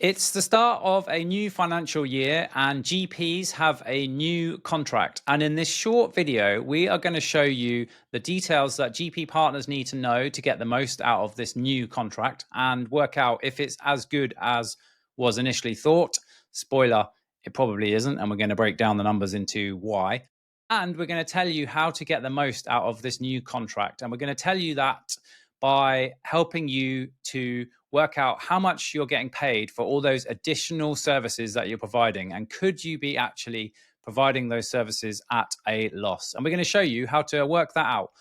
It's the start of a new financial year, and GPs have a new contract. And in this short video, we are going to show you the details that GP partners need to know to get the most out of this new contract and work out if it's as good as was initially thought. Spoiler, it probably isn't. And we're going to break down the numbers into why. And we're going to tell you how to get the most out of this new contract. And we're going to tell you that by helping you to work out how much you're getting paid for all those additional services that you're providing. And could you be actually providing those services at a loss? And we're going to show you how to work that out.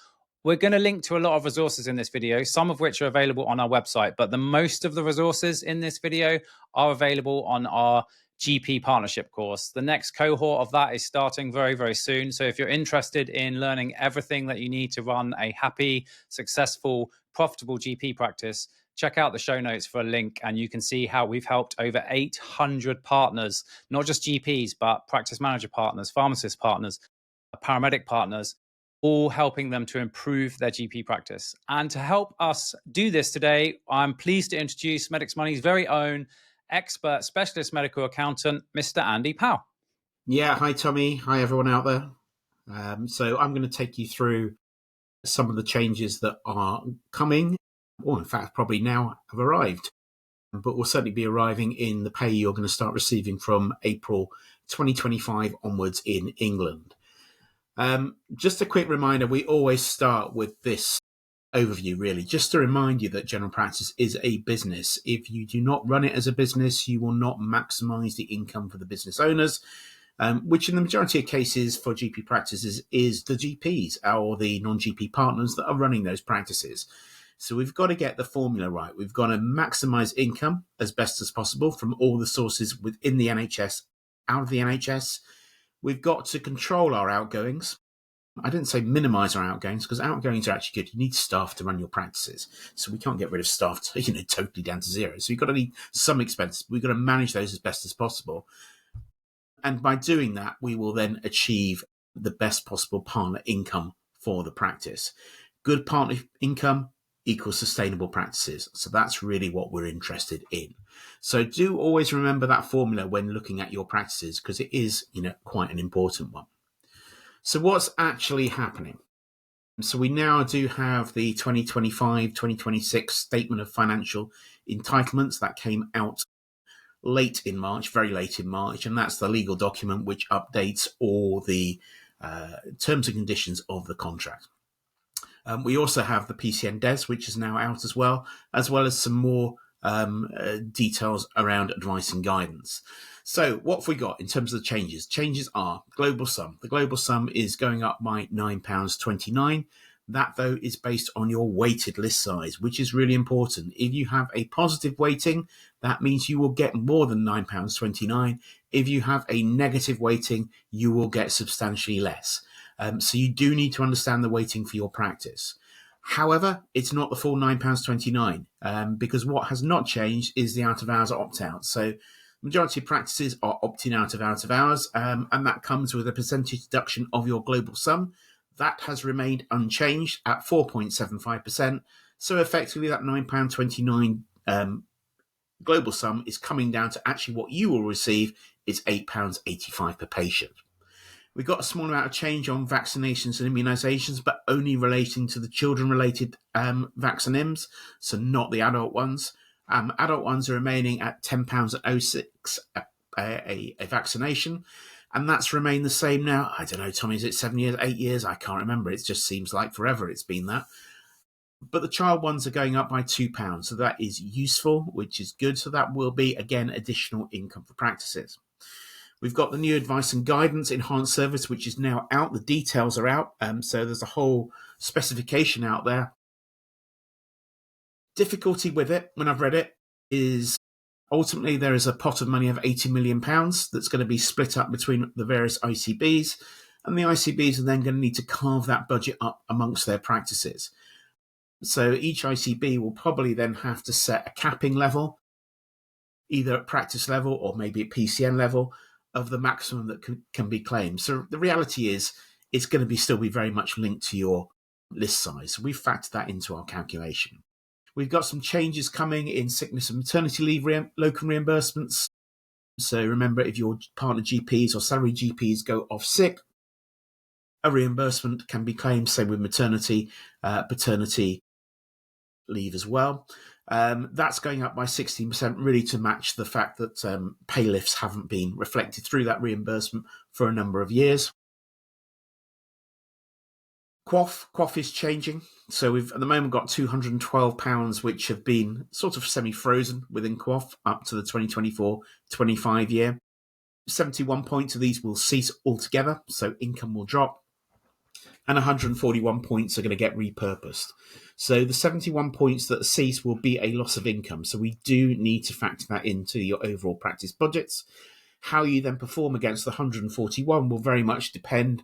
We're going to link to a lot of resources in this video, some of which are available on our website, but the most of the resources in this video are available on our GP partnership course. The next cohort of that is starting very, very soon. So if you're interested in learning everything that you need to run a happy, successful, profitable GP practice, check out the show notes for a link, and you can see how we've helped over 800 partners, not just GPs, but practice manager partners, pharmacist partners, paramedic partners, all helping them to improve their GP practice. And to help us do this today, I'm pleased to introduce Medics Money's very own expert specialist medical accountant, Mr. Andy Powell. Yeah, hi Tommy. Hi everyone out there. So I'm going to take you through some of the changes that are coming, or in fact probably now have arrived, but will certainly be arriving in the pay you're going to start receiving from April 2025 onwards in England. Just a quick reminder, we always start with this overview, really, just to remind you that general practice is a business. If you do not run it as a business, you will not maximize the income for the business owners, which in the majority of cases for GP practices is the GPs or the non-GP partners that are running those practices. So we've got to get the formula right. We've got to maximize income as best as possible from all the sources within the NHS, out of the NHS. We've got to control our outgoings. I didn't say minimize our outgoings, because outgoings are actually good. You need staff to run your practices. So we can't get rid of staff totally down to zero. So you've got to need some expenses. We've got to manage those as best as possible. And by doing that, we will then achieve the best possible partner income for the practice. Good partner income equals sustainable practices. So that's really what we're interested in. So do always remember that formula when looking at your practices, because it is, quite an important one. So what's actually happening? So we now do have the 2025-2026 Statement of Financial Entitlements that came out late in March, very late in March, and that's the legal document which updates all the terms and conditions of the contract. We also have the PCN Des, which is now out as well as some more details around advice and guidance. So what have we got in terms of the changes? Changes are global sum. The global sum is going up by £9.29. That, though, is based on your weighted list size, which is really important. If you have a positive weighting, that means you will get more than £9.29. If you have a negative weighting, you will get substantially less. So you do need to understand the weighting for your practice. However, it's not the full £9.29 because what has not changed is the out-of-hours opt-out. So majority of practices are opting out of hours, and that comes with a percentage deduction of your global sum. That has remained unchanged at 4.75%. So effectively that £9.29 global sum is coming down to actually what you will receive is £8.85 per patient. We've got a small amount of change on vaccinations and immunisations, but only relating to the children-related vaccinims, so not the adult ones. Adult ones are remaining at £10.06 a vaccination, and that's remained the same now. I don't know, Tommy, is it 7 years, 8 years? I can't remember. It just seems like forever it's been that. But the child ones are going up by £2, so that is useful, which is good. So that will be, again, additional income for practices. We've got the new advice and guidance enhanced service, which is now out. The details are out. So there's a whole specification out there. Difficulty with it, when I've read it, is ultimately there is a pot of money of £80 million that's going to be split up between the various ICBs. And the ICBs are then going to need to carve that budget up amongst their practices. So each ICB will probably then have to set a capping level, either at practice level or maybe at PCN level, of the maximum that can be claimed. So the reality is it's going to still be very much linked to your list size. So we factor that into our calculation. We've got some changes coming in sickness and maternity leave locum reimbursements. So remember, if your partner GPs or salary GPs go off sick, a reimbursement can be claimed, same with maternity, paternity leave as well. That's going up by 16%, really to match the fact that pay lifts haven't been reflected through that reimbursement for a number of years. QOF is changing. So we've at the moment got £212, which have been sort of semi-frozen within QOF up to the 2024-25 year. 71 points of these will cease altogether, so income will drop. And 141 points are going to get repurposed. So the 71 points that cease will be a loss of income. So we do need to factor that into your overall practice budgets. How you then perform against the 141 will very much depend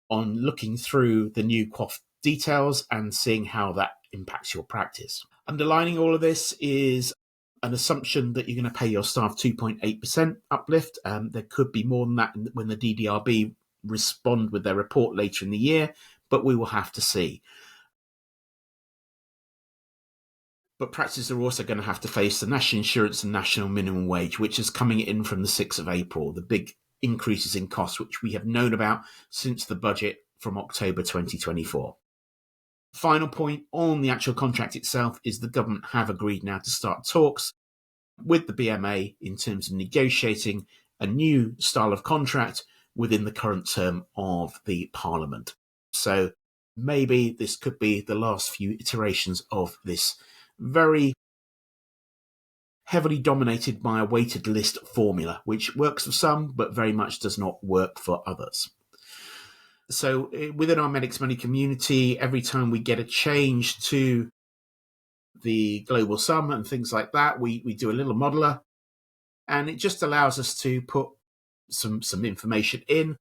on looking through the new QOF details and seeing how that impacts your practice. Underlining all of this is an assumption that you're going to pay your staff 2.8% uplift. There could be more than that when the DDRB respond with their report later in the year, but we will have to see. But practices are also going to have to face the national insurance and national minimum wage, which is coming in from the 6th of April, the big increases in costs, which we have known about since the budget from October 2024. Final point on the actual contract itself is the government have agreed now to start talks with the BMA in terms of negotiating a new style of contract within the current term of the Parliament. So maybe this could be the last few iterations of this very heavily dominated by a weighted list formula, which works for some, but very much does not work for others. So within our Medics Money community, every time we get a change to the global sum and things like that, we do a little modeler, and it just allows us to put some information in.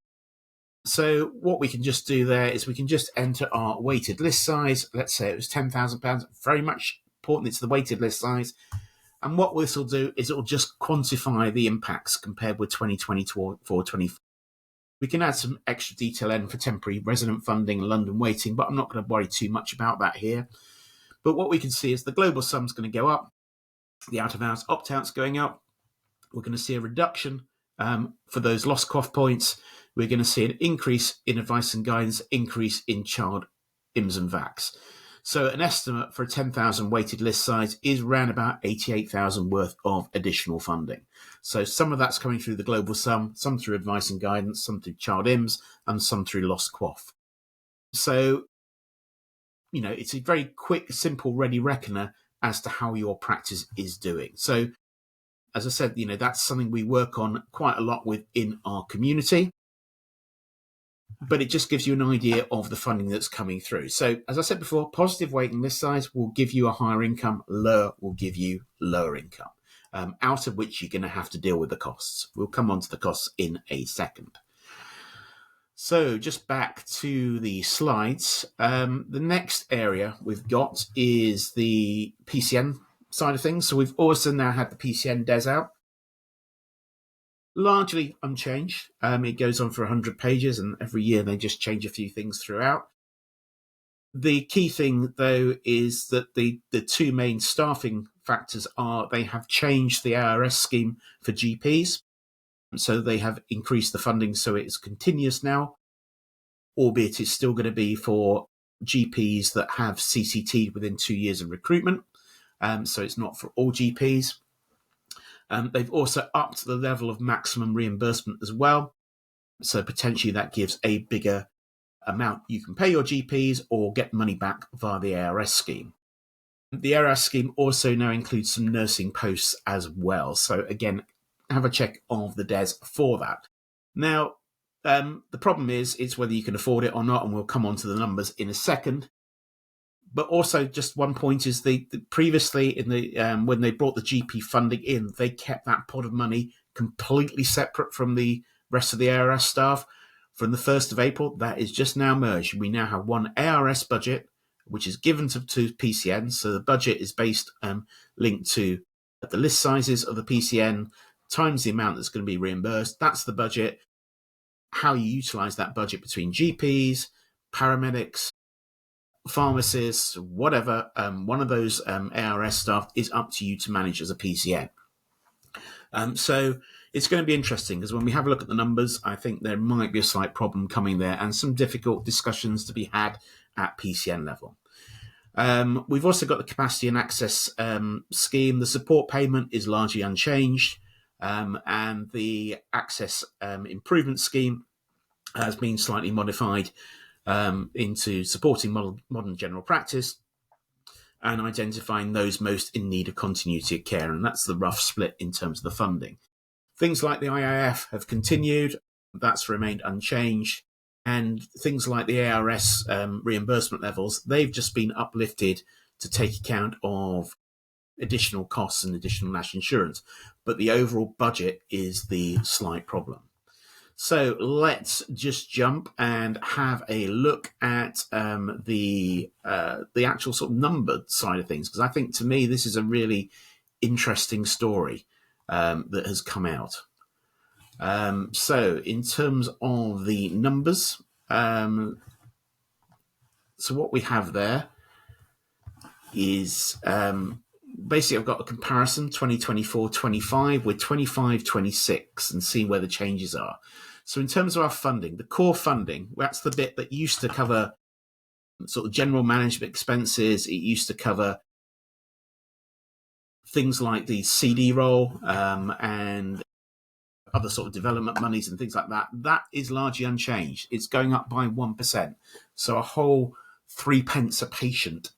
So what we can just do there is we can just enter our weighted list size. Let's say it was £10,000, very much important, it's the weighted list size. And what this will do is it will just quantify the impacts compared with 2024-24. We can add some extra detail in for temporary resident funding and London waiting, but I'm not going to worry too much about that here. But what we can see is the global sum's going to go up, the out-of-hours opt-outs going up. We're going to see a reduction for those lost QOF points. We're going to see an increase in advice and guidance, increase in child IMS and VACs. So an estimate for a 10,000 weighted list size is around about 88,000 worth of additional funding. So some of that's coming through the global sum, some through advice and guidance, some through child IMS, and some through lost QOF. So, it's a very quick, simple, ready reckoner as to how your practice is doing. So, as I said, that's something we work on quite a lot within our community. But it just gives you an idea of the funding that's coming through. So, as I said before, positive weighting list size will give you a higher income, lower will give you lower income, out of which you're going to have to deal with the costs. We'll come on to the costs in a second. So, just back to the slides. The next area we've got is the PCN side of things. So, we've also now had the PCN DES out. Largely unchanged. It goes on for 100 pages, and every year they just change a few things throughout. The key thing, though, is that the two main staffing factors are they have changed the ARS scheme for GPs. So they have increased the funding so it's continuous now, albeit it's still going to be for GPs that have CCT within 2 years of recruitment. So it's not for all GPs. They've also upped the level of maximum reimbursement as well. So potentially that gives a bigger amount you can pay your GPs or get money back via the ARS scheme. The ARS scheme also now includes some nursing posts as well. So again, have a check of the DES for that. Now, the problem is it's whether you can afford it or not, and we'll come on to the numbers in a second. But also, just one point is previously in the when they brought the GP funding in, they kept that pot of money completely separate from the rest of the ARS staff. From the 1st of April, that is just now merged. We now have one ARS budget, which is given to PCN. So the budget is based linked to the list sizes of the PCN times the amount that's going to be reimbursed. That's the budget. How you utilise that budget between GPs, paramedics, pharmacists, whatever, one of those ARS staff is up to you to manage as a PCN. So it's going to be interesting because when we have a look at the numbers, I think there might be a slight problem coming there and some difficult discussions to be had at PCN level. We've also got the capacity and access scheme. The support payment is largely unchanged, and the access improvement scheme has been slightly modified into supporting modern general practice and identifying those most in need of continuity of care. And that's the rough split in terms of the funding. Things like the IIF have continued. That's remained unchanged. And things like the ARS reimbursement levels, they've just been uplifted to take account of additional costs and additional national insurance. But the overall budget is the slight problem. So let's just jump and have a look at the actual sort of numbered side of things, because I think to me this is a really interesting story that has come out. So in terms of the numbers, so what we have there is basically I've got a comparison 2024-25 with 25-26 and seeing where the changes are. So in terms of our funding, the core funding, that's the bit that used to cover sort of general management expenses. It used to cover things like the CD roll and other sort of development monies and things like that. That is largely unchanged. It's going up by 1%. So a whole 3 pence a patient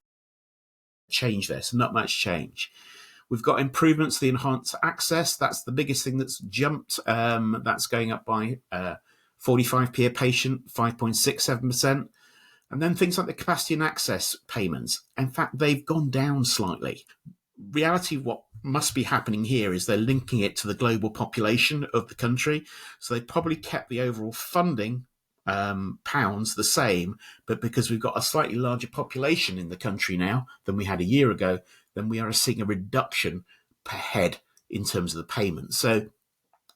change there. So not much change. We've got improvements to the enhanced access. That's the biggest thing that's jumped. That's going up by 45p a patient, 5.67%. And then things like the capacity and access payments. In fact, they've gone down slightly. Reality, what must be happening here is they're linking it to the global population of the country. So they probably kept the overall funding pounds the same, but because we've got a slightly larger population in the country now than we had a year ago, then we are seeing a reduction per head in terms of the payment. So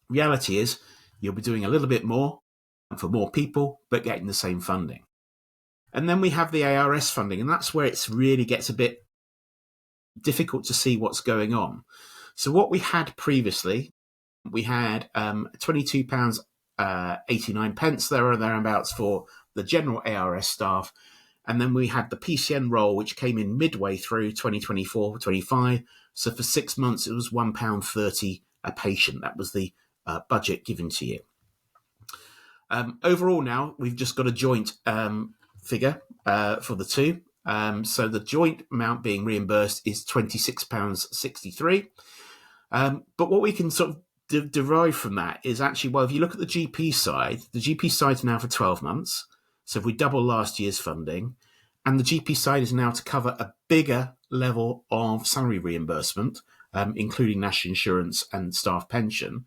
reality is you'll be doing a little bit more for more people, but getting the same funding. And then we have the ARS funding, and that's where it really gets a bit difficult to see what's going on. So what we had previously, we had £22.89 there or thereabouts for the general ARS staff. And then we had the PCN roll, which came in midway through 2024-25. So for 6 months, it was £1.30 a patient. That was the budget given to you. Overall now, we've just got a joint figure for the two. So the joint amount being reimbursed is £26.63. But what we can sort of derive from that is actually, well, if you look at the GP side is now for 12 months. So if we double last year's funding, and the GP side is now to cover a bigger level of salary reimbursement, including national insurance and staff pension.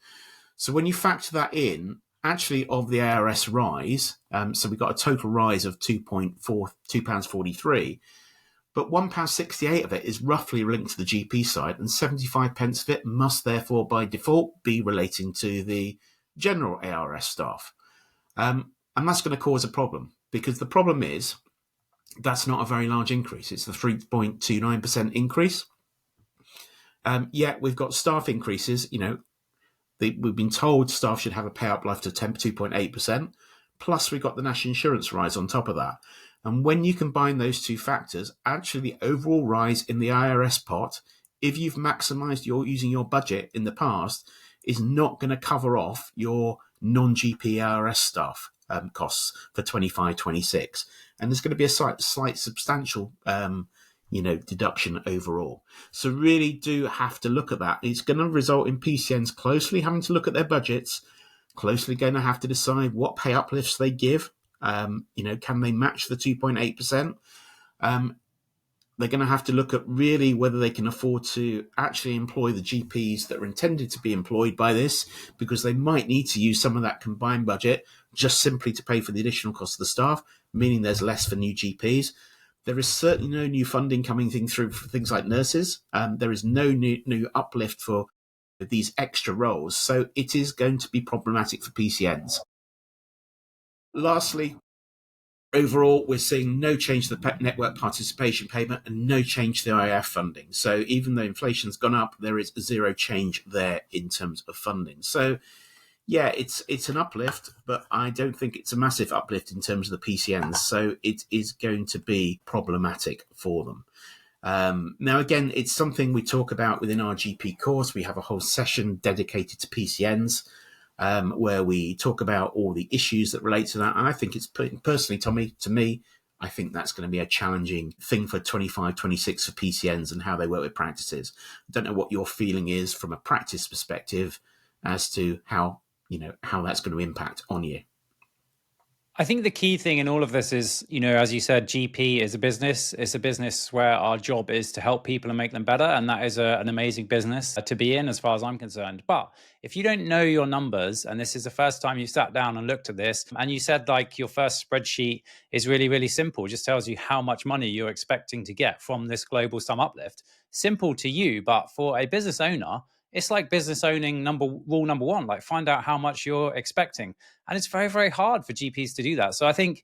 So when you factor that in, actually of the ARS rise, so we got a total rise of £2.43, but £1.68 of it is roughly linked to the GP side, and 75 pence of it must therefore by default be relating to the general ARS staff. And that's going to cause a problem, because the problem is that's not a very large increase. It's the 3.29% increase. Yet we've got staff increases. We've been told staff should have a pay uplift of 2.8%. Plus we've got the national insurance rise on top of that. And when you combine those two factors, actually the overall rise in the IRS pot, if you've maximised using your budget in the past, is not going to cover off your non-GP IRS staff costs for 25-26, and there's going to be a slight substantial deduction overall. So really do have to look at that. It's going to result in PCNs closely having to look at their budgets, closely going to have to decide what pay uplifts they give. Can they match the 2.8%? They're going to have to look at really whether they can afford to actually employ the GPs that are intended to be employed by this, because they might need to use some of that combined budget just simply to pay for the additional cost of the staff, meaning there's less for new GPs. There is certainly no new funding coming through for things like nurses. There is no new uplift for these extra roles. So it is going to be problematic for PCNs. Lastly, Overall, we're seeing no change to the network participation payment and no change to the IIF funding. So even though inflation's gone up, there is zero change there in terms of funding. So yeah, it's an uplift, but I don't think it's a massive uplift in terms of the PCNs. So it is going to be problematic for them. Now, again, it's something we talk about within our GP course. We have a whole session dedicated to PCNs, where we talk about all the issues that relate to that. And I think it's personally, Tommy, to me, I think that's going to be a challenging thing for 25, 26 for PCNs and how they work with practices. I don't know what your feeling is from a practice perspective as to how that's going to impact on you. I think the key thing in all of this is, as you said, GP is a business. It's a business where our job is to help people and make them better. And that is an amazing business to be in as far as I'm concerned. But if you don't know your numbers, and this is the first time you sat down and looked at this, and you said like your first spreadsheet is really, really simple, just tells you how much money you're expecting to get from this global sum uplift. Simple to you, but for a business owner, it's like business owning rule number one, like find out how much you're expecting. And it's very, very hard for GPs to do that. So I think,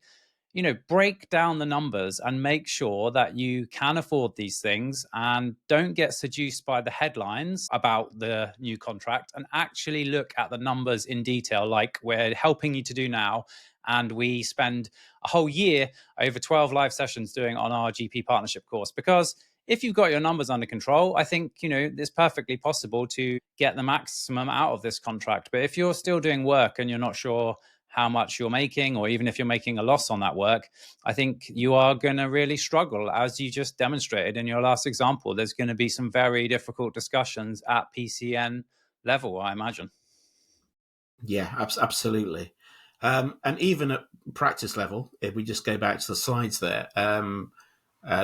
break down the numbers and make sure that you can afford these things and don't get seduced by the headlines about the new contract and actually look at the numbers in detail, like we're helping you to do now. And we spend a whole year over 12 live sessions doing on our GP partnership course, because if you've got your numbers under control, I think, it's perfectly possible to get the maximum out of this contract. But if you're still doing work and you're not sure how much you're making, or even if you're making a loss on that work, I think you are going to really struggle, as you just demonstrated in your last example. There's going to be some very difficult discussions at PCN level, I imagine. Yeah, absolutely. And even at practice level, if we just go back to the slides there,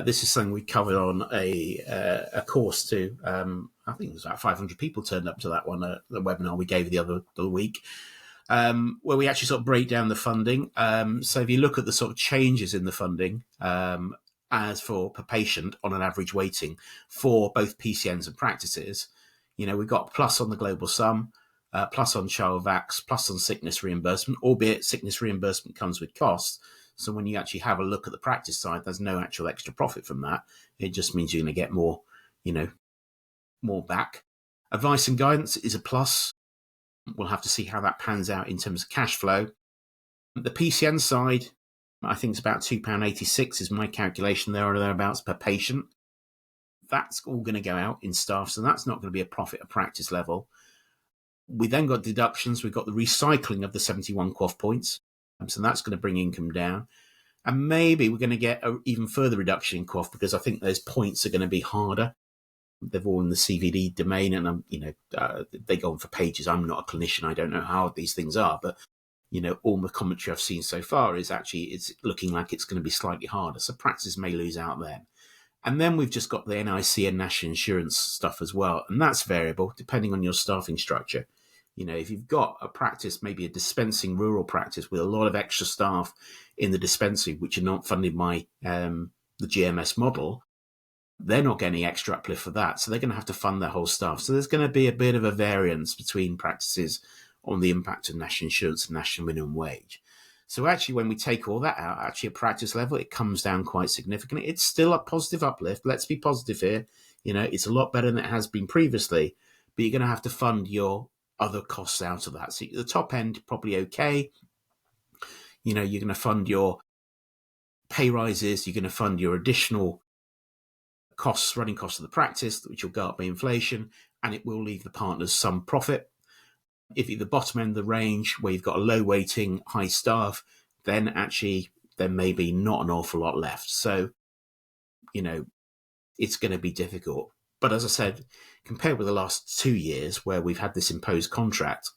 this is something we covered on a course too. I think it was about 500 people turned up to that one, the webinar we gave the other week, where we actually sort of break down the funding. So if you look at the sort of changes in the funding, as for per patient on an average weighting for both PCNs and practices, we've got plus on the global sum, plus on child vax, plus on sickness reimbursement, albeit sickness reimbursement comes with costs. So when you actually have a look at the practice side, there's no actual extra profit from that. It just means you're going to get more, more back. Advice and guidance is a plus. We'll have to see how that pans out in terms of cash flow. The PCN side, I think it's about £2.86 is my calculation there or thereabouts per patient. That's all going to go out in staff, so that's not going to be a profit at practice level. We then got deductions. We've got the recycling of the 71 QOF points. So that's going to bring income down. And maybe we're going to get an even further reduction in QOF, because I think those points are going to be harder. They're all in the CVD domain, and they go on for pages. I'm not a clinician. I don't know how hard these things are, but all the commentary I've seen so far is actually it's looking like it's going to be slightly harder. So practice may lose out there. And then we've just got the NIC and national insurance stuff as well, and that's variable depending on your staffing structure. If you've got a practice, maybe a dispensing rural practice with a lot of extra staff in the dispensary, which are not funded by the GMS model, they're not getting any extra uplift for that. So they're going to have to fund their whole staff. So there's going to be a bit of a variance between practices on the impact of national insurance and national minimum wage. So actually, when we take all that out, actually at practice level, it comes down quite significantly. It's still a positive uplift. Let's be positive here. It's a lot better than it has been previously, but you're going to have to fund your other costs out of that. So the top end, probably okay. You're going to fund your pay rises. You're going to fund your additional costs, running costs of the practice, which will go up by inflation, and it will leave the partners some profit. If you're the bottom end of the range, where you've got a low weighting, high staff, then actually there may be not an awful lot left. So, it's going to be difficult. But as I said, compared with the last 2 years where we've had this imposed contract,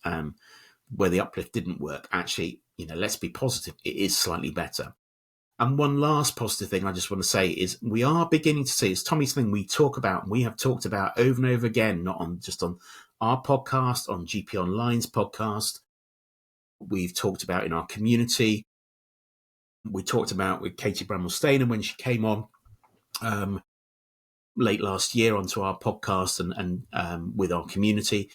where the uplift didn't work, actually, let's be positive, it is slightly better. And one last positive thing I just want to say is we are beginning to see, it's Tommy's thing we talk about, and we have talked about over and over again, not on just on our podcast, on GP Online's podcast. We've talked about in our community. We talked about with Katie Bramwell-Stainer when she came on late last year onto our podcast and with our community.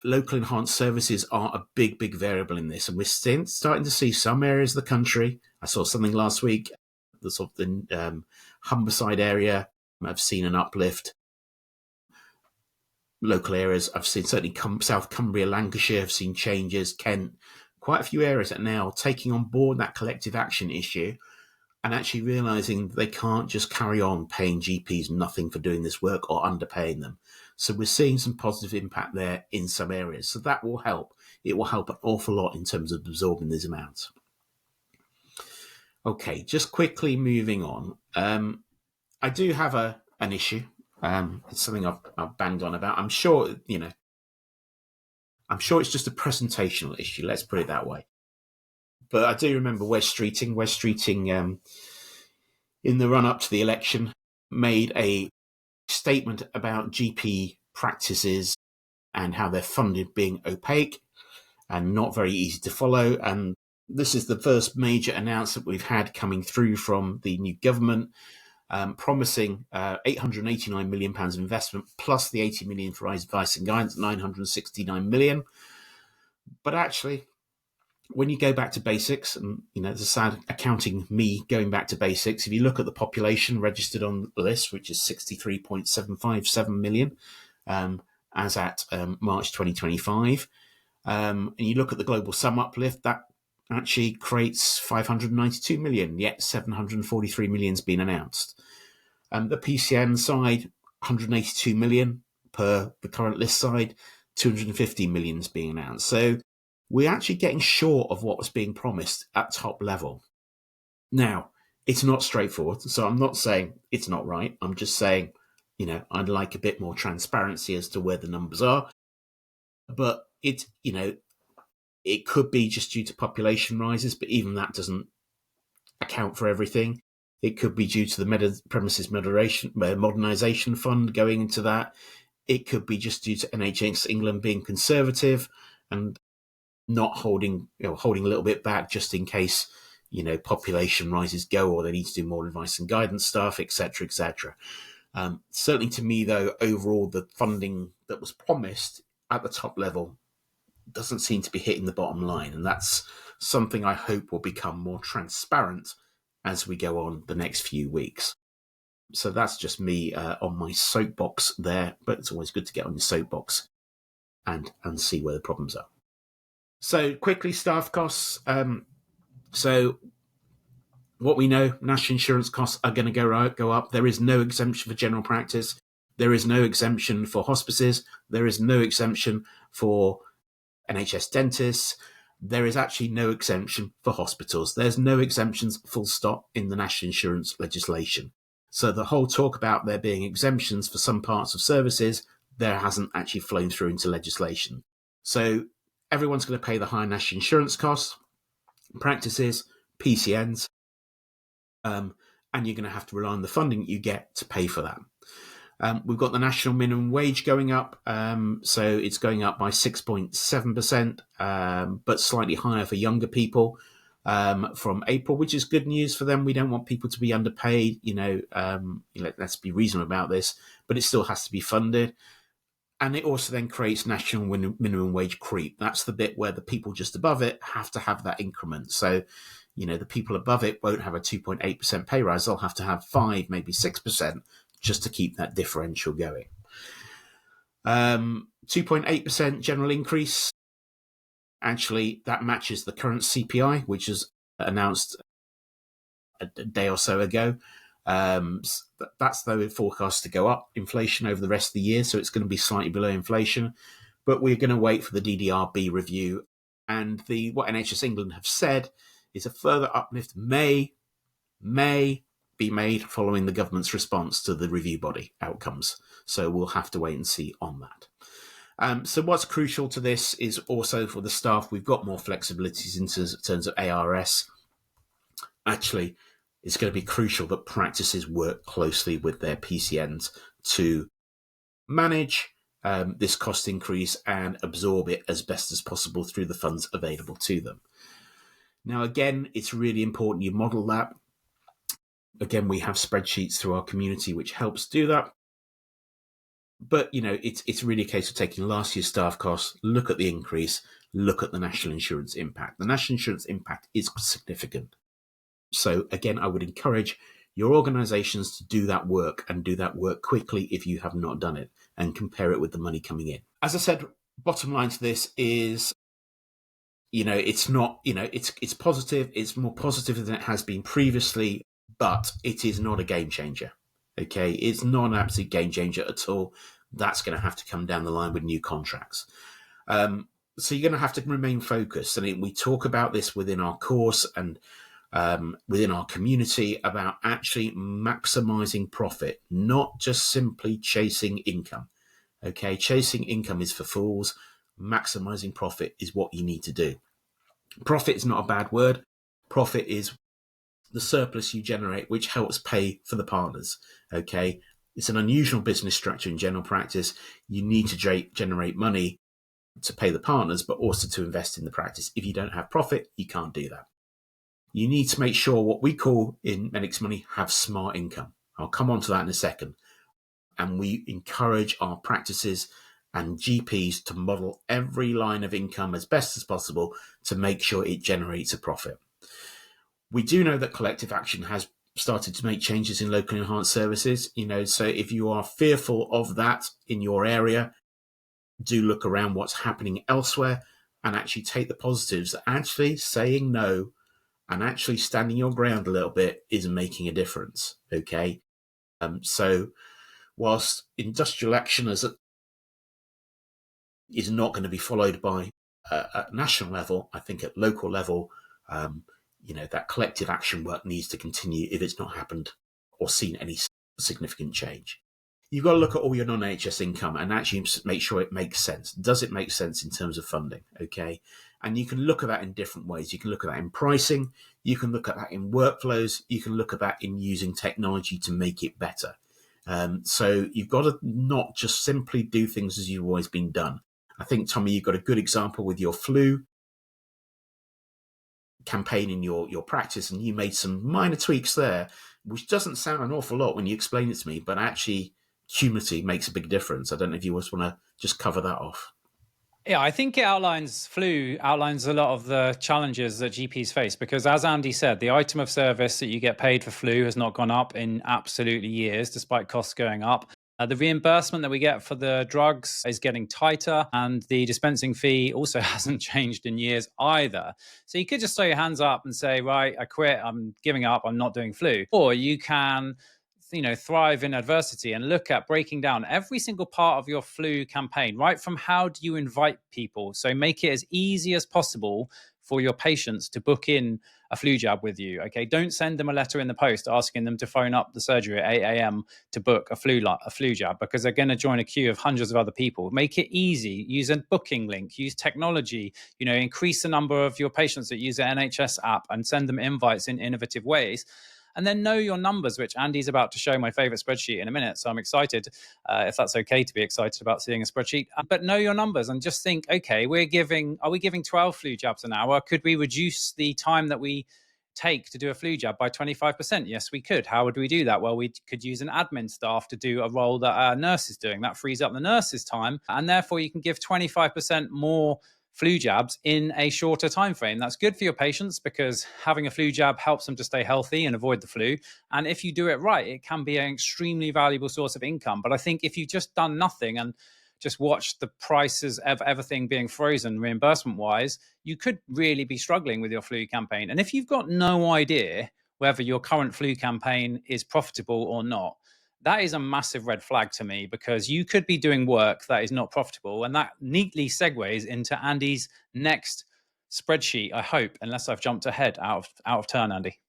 Local enhanced services are a big, big variable in this. And we're starting to see some areas of the country, I saw something last week, the sort of the Humberside area, I've seen an uplift. Local areas, I've seen certainly South Cumbria, Lancashire, I've seen changes, Kent, quite a few areas that are now taking on board that collective action issue and actually realising they can't just carry on paying GPs nothing for doing this work or underpaying them. So we're seeing some positive impact there in some areas. So that will help. It will help an awful lot in terms of absorbing these amounts. Okay, just quickly moving on. I do have an issue. It's something I've banged on about. I'm sure it's just a presentational issue. Let's put it that way. But I do remember Wes Streeting. In the run-up to the election, made a statement about GP practices and how they're funded being opaque and not very easy to follow. And this is the first major announcement we've had coming through from the new government, promising £889 million investment plus the 80 million for advice and guidance, 969 million. But actually, when you go back to basics, and there's a sad accounting me going back to basics, if you look at the population registered on the list, which is 63.757 million as at March 2025, and you look at the global sum uplift, that actually creates 592 million, yet 743 million has been announced. The PCN side, 182 million per the current list side, 250 million is being announced. So we're actually getting short of what was being promised at top level. Now, it's not straightforward, so I'm not saying it's not right. I'm just saying, I'd like a bit more transparency as to where the numbers are. But it could be just due to population rises, but even that doesn't account for everything. It could be due to the premises modernisation fund going into that. It could be just due to NHS England being conservative and not holding a little bit back just in case, population rises go, or they need to do more advice and guidance stuff, etc., etc. Certainly to me, though, overall, the funding that was promised at the top level doesn't seem to be hitting the bottom line. And that's something I hope will become more transparent as we go on the next few weeks. So that's just me on my soapbox there, but it's always good to get on your soapbox and see where the problems are. So quickly, staff costs. So what we know, national insurance costs are going to go up. There is no exemption for general practice. There is no exemption for hospices. There is no exemption for NHS dentists. There is actually no exemption for hospitals. There's no exemptions, full stop, in the national insurance legislation. So the whole talk about there being exemptions for some parts of services, there hasn't actually flown through into legislation. So everyone's going to pay the high national insurance costs, practices, PCNs, and you're going to have to rely on the funding you get to pay for that. We've got the national minimum wage going up, so it's going up by 6.7%, but slightly higher for younger people from April, which is good news for them. We don't want people to be underpaid, let's be reasonable about this, but it still has to be funded. And it also then creates national minimum wage creep. That's the bit where the people just above it have to have that increment. So, the people above it won't have a 2.8% pay rise. They'll have to have 5, maybe 6%, just to keep that differential going. 2.8% general increase. Actually, that matches the current CPI, which is announced a day or so ago. That's, though, forecast to go up inflation over the rest of the year, so it's going to be slightly below inflation. But we're going to wait for the DDRB review. And what NHS England have said is a further uplift may be made following the government's response to the review body outcomes. So we'll have to wait and see on that. So what's crucial to this is also for the staff, we've got more flexibilities in terms of ARS. Actually, it's going to be crucial that practices work closely with their PCNs to manage this cost increase and absorb it as best as possible through the funds available to them. Now, again, it's really important you model that. Again, we have spreadsheets through our community which helps do that. But, it's really a case of taking last year's staff costs, look at the increase, look at the national insurance impact. The national insurance impact is significant. So again, I would encourage your organizations to do that work and do that work quickly if you have not done it, and compare it with the money coming in. As I said, bottom line to this is, it's not, it's positive. It's more positive than it has been previously, but it is not a game changer. Okay. It's not an absolute game changer at all. That's going to have to come down the line with new contracts. So you're going to have to remain focused. And we talk about this within our course and within our community about actually maximizing profit, not just simply chasing income. Okay, chasing income is for fools. Maximizing profit is what you need to do. Profit is not a bad word. Profit is the surplus you generate, which helps pay for the partners. Okay, it's an unusual business structure in general practice. You need to generate money to pay the partners, but also to invest in the practice. If you don't have profit, you can't do that. You need to make sure what we call in Medics Money have smart income. I'll come on to that in a second. And we encourage our practices and GPs to model every line of income as best as possible to make sure it generates a profit. We do know that collective action has started to make changes in locally enhanced services. So if you are fearful of that in your area, do look around what's happening elsewhere and actually take the positives. Actually saying no and actually standing your ground a little bit is making a difference. Okay. So whilst industrial action is not going to be followed by at national level, I think at local level, that collective action work needs to continue if it's not happened or seen any significant change. You've got to look at all your non-NHS income and actually make sure it makes sense. Does it make sense in terms of funding? Okay. And you can look at that in different ways. You can look at that in pricing. You can look at that in workflows. You can look at that in using technology to make it better. So you've got to not just simply do things as you've always been done. I think, Tommy, you've got a good example with your flu campaign in your practice, and you made some minor tweaks there, which doesn't sound an awful lot when you explain it to me, but actually cumulatively makes a big difference. I don't know if you just want to just cover that off. Yeah, I think flu outlines a lot of the challenges that GPs face, because as Andy said, the item of service that you get paid for flu has not gone up in absolutely years, despite costs going up. The reimbursement that we get for the drugs is getting tighter, and the dispensing fee also hasn't changed in years either. So you could just throw your hands up and say, right, I quit, I'm giving up, I'm not doing flu. Or you can thrive in adversity and look at breaking down every single part of your flu campaign, right from how do you invite people. So make it as easy as possible for your patients to book in a flu jab with you. Okay, don't send them a letter in the post asking them to phone up the surgery at 8 a.m. to book a flu jab, because they're going to join a queue of hundreds of other people. Make it easy. Use a booking link. Use technology. Increase the number of your patients that use the NHS app and send them invites in innovative ways. And then know your numbers, which Andy's about to show my favorite spreadsheet in a minute. So I'm excited, if that's okay to be excited about seeing a spreadsheet. But know your numbers and just think, okay, are we giving 12 flu jabs an hour? Could we reduce the time that we take to do a flu jab by 25%? Yes, we could. How would we do that? Well, we could use an admin staff to do a role that a nurse is doing. That frees up the nurse's time. And therefore, you can give 25% more flu jabs in a shorter time frame. That's good for your patients because having a flu jab helps them to stay healthy and avoid the flu. And if you do it right, it can be an extremely valuable source of income. But I think if you've just done nothing and just watched the prices of everything being frozen reimbursement wise, you could really be struggling with your flu campaign. And if you've got no idea whether your current flu campaign is profitable or not, that is a massive red flag to me, because you could be doing work that is not profitable. And that neatly segues into Andy's next spreadsheet, I hope, unless I've jumped ahead out of turn, Andy.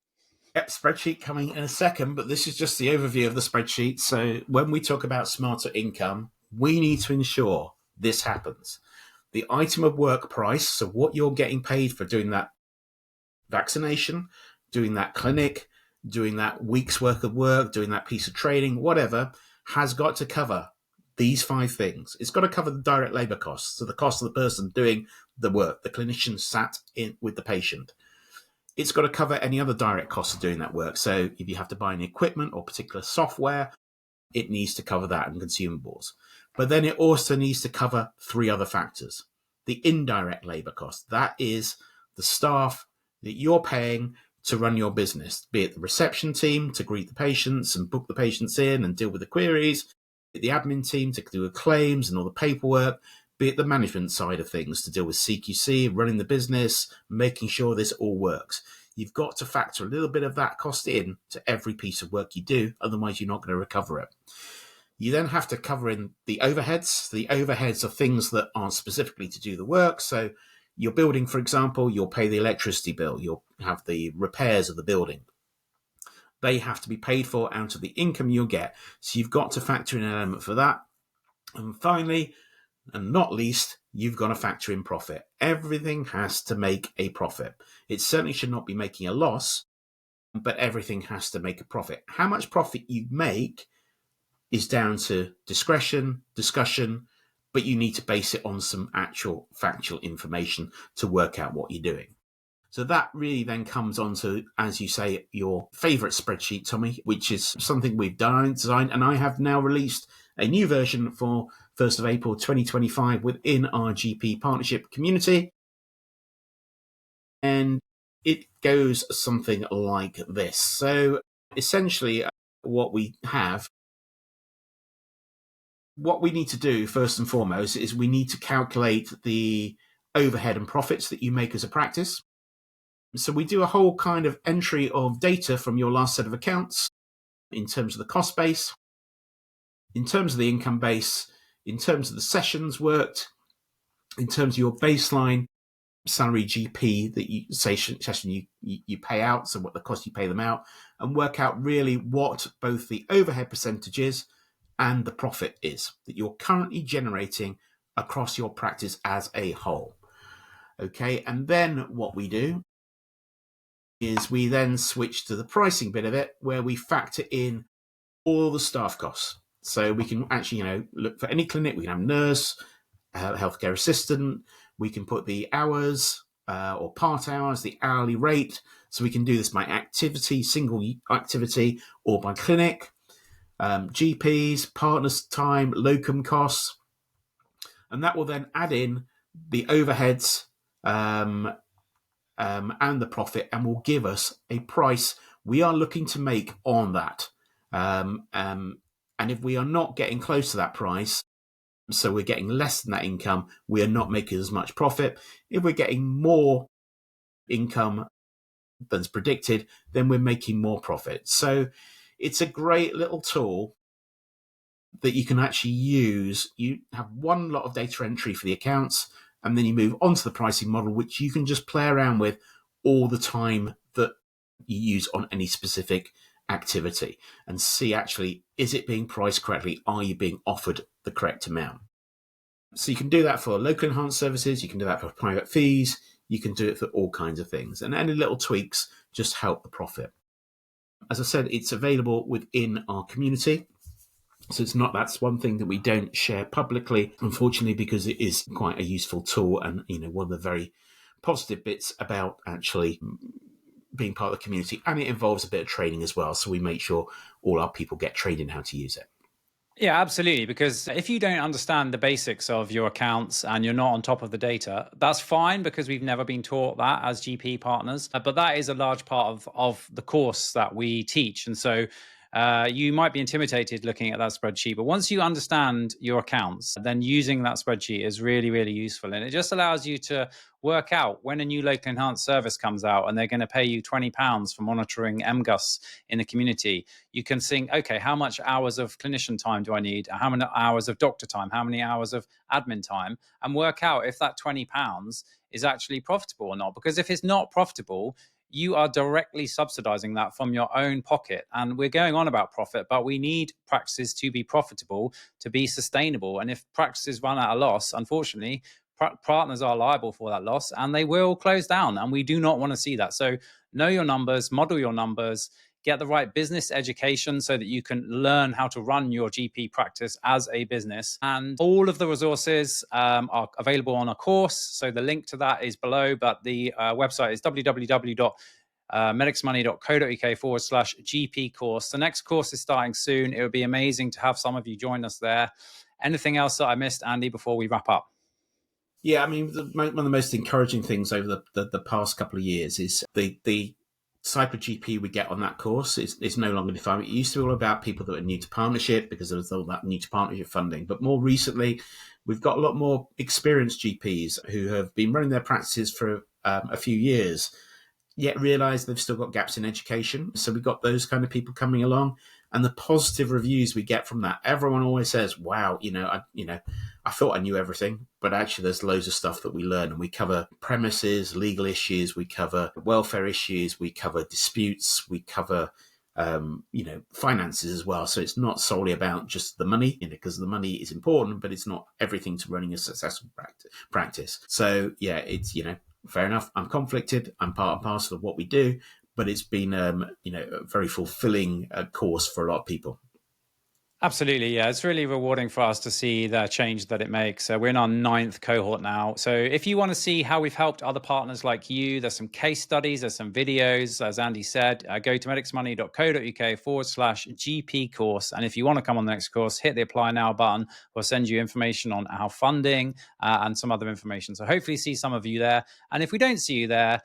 Yep, spreadsheet coming in a second, but this is just the overview of the spreadsheet. So when we talk about smarter income, we need to ensure this happens. The item of work price, so what you're getting paid for doing that vaccination, doing that clinic, doing that week's worth of work, doing that piece of training, whatever, has got to cover these 5 things. It's got to cover the direct labor costs, so the cost of the person doing the work, the clinician sat in with the patient. It's got to cover any other direct costs of doing that work. So if you have to buy any equipment or particular software, it needs to cover that and consumables. But then it also needs to cover 3 other factors. The indirect labor cost, that is the staff that you're paying to run your business, be it the reception team to greet the patients and book the patients in and deal with the queries, be it the admin team to do the claims and all the paperwork, be it the management side of things to deal with CQC, running the business, making sure this all works. You've got to factor a little bit of that cost in to every piece of work you do, otherwise you're not going to recover it. You then have to cover in the overheads. The overheads are things that aren't specifically to do the work. So your building, for example, you'll pay the electricity bill. You'll have the repairs of the building. They have to be paid for out of the income you'll get. So you've got to factor in an element for that. And finally, and not least, you've got to factor in profit. Everything has to make a profit. It certainly should not be making a loss, but everything has to make a profit. How much profit you make is down to discretion, discussion, but you need to base it on some actual factual information to work out what you're doing. So that really then comes on to, as you say, your favorite spreadsheet, Tommy, which is something we've designed, and I have now released a new version for 1st of April 2025 within our GP partnership community. And it goes something like this. So essentially what we need to do first and foremost is we need to calculate the overhead and profits that you make as a practice. So we do a whole kind of entry of data from your last set of accounts in terms of the cost base, in terms of the income base, in terms of the sessions worked, in terms of your baseline salary GP that you session you pay out, so what the cost you pay them out, and work out really what both the overhead percentage is and the profit is that you're currently generating across your practice as a whole. Okay, and then what we do is we then switch to the pricing bit of it, where we factor in all the staff costs. So we can actually, look for any clinic. We can have nurse, healthcare assistant. We can put the hours or part hours, the hourly rate. So we can do this by activity, single activity, or by clinic. GPs, partners' time, locum costs, and that will then add in the overheads and the profit, and will give us a price we are looking to make on that. And if we are not getting close to that price, so we're getting less than that income, we are not making as much profit. If we're getting more income than's predicted, then we're making more profit. So it's a great little tool that you can actually use. You have one lot of data entry for the accounts, and then you move on to the pricing model, which you can just play around with all the time that you use on any specific activity and see actually, is it being priced correctly? Are you being offered the correct amount? So you can do that for local enhanced services, you can do that for private fees, you can do it for all kinds of things. And any little tweaks just help the profit. As I said, it's available within our community. So that's one thing that we don't share publicly, unfortunately, because it is quite a useful tool. And, one of the very positive bits about actually being part of the community, and it involves a bit of training as well. So we make sure all our people get trained in how to use it. Yeah, absolutely. Because if you don't understand the basics of your accounts and you're not on top of the data, that's fine, because we've never been taught that as GP partners. But that is a large part of the course that we teach. And so you might be intimidated looking at that spreadsheet, but once you understand your accounts, then using that spreadsheet is really, really useful. And it just allows you to work out when a new local enhanced service comes out and they're going to pay you £20 for monitoring MGUS in the community. You can think, okay, how much hours of clinician time do I need? How many hours of doctor time? How many hours of admin time? And work out if that £20 is actually profitable or not. Because if it's not profitable, you are directly subsidizing that from your own pocket. And we're going on about profit, but we need practices to be profitable, to be sustainable. And if practices run at a loss, unfortunately, partners are liable for that loss and they will close down. And we do not want to see that. So know your numbers, model your numbers, get the right business education so that you can learn how to run your GP practice as a business. And all of the resources are available on a course. So the link to that is below, but the website is www.medicsmoney.co.uk/GP course. The next course is starting soon. It would be amazing to have some of you join us there. Anything else that I missed, Andy, before we wrap up? Yeah, I mean, one of the most encouraging things over the past couple of years is the type of GP we get on that course is no longer defined. It used to be all about people that are new to partnership because there was all that new to partnership funding. But more recently, we've got a lot more experienced GPs who have been running their practices for a few years, yet realise they've still got gaps in education. So we've got those kind of people coming along, and the positive reviews we get from that. Everyone always says, "Wow, I thought I knew everything, but actually there's loads of stuff that we learn." And we cover premises, legal issues, we cover welfare issues, we cover disputes, we cover finances as well. So it's not solely about just the money, because the money is important, but it's not everything to running a successful practice. So yeah, it's, fair enough. I'm conflicted. I'm part and parcel of what we do, but it's been, a very fulfilling course for a lot of people. Absolutely. Yeah. It's really rewarding for us to see the change that it makes. We're in our 9th cohort now. So if you want to see how we've helped other partners like you, there's some case studies, there's some videos, as Andy said, go to medicsmoney.co.uk/GP course. And if you want to come on the next course, hit the apply now button. We'll send you information on our funding and some other information. So hopefully see some of you there. And if we don't see you there,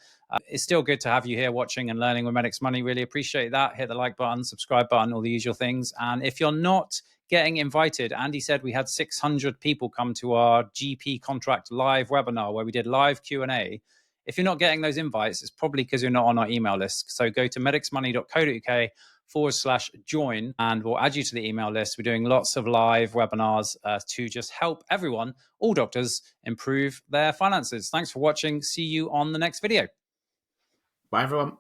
it's still good to have you here watching and learning with Medics Money. Really appreciate that. Hit the like button, subscribe button, all the usual things. And if you're not getting invited, Andy said we had 600 people come to our GP Contract live webinar where we did live Q&A. If you're not getting those invites, it's probably because you're not on our email list. So go to medicsmoney.co.uk/join and we'll add you to the email list. We're doing lots of live webinars to just help everyone, all doctors, improve their finances. Thanks for watching. See you on the next video. Bye, everyone.